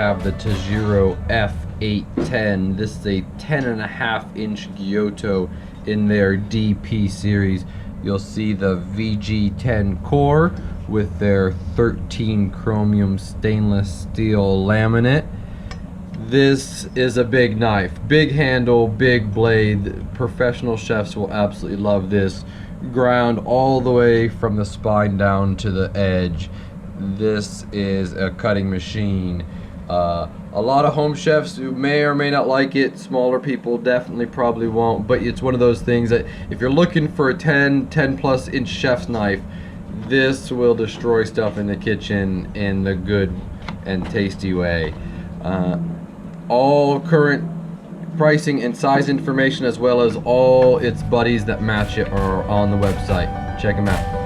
have the TOJIRO F810. This is a 10.5-inch Giotto in their DP series. You'll see the VG10 core with their 13 chromium stainless steel laminate. This is a big knife, big handle, big blade. Professional chefs will absolutely love this. Ground all the way from the spine down to the edge. This is a cutting machine. A lot of home chefs who may or may not like it. Smaller people definitely probably won't, but it's one of those things that if you're looking for a 10 plus inch chef's knife, this will destroy stuff in the kitchen in the good and tasty way. All current pricing and size information, as well as all its buddies that match it, are on the website. Check them out.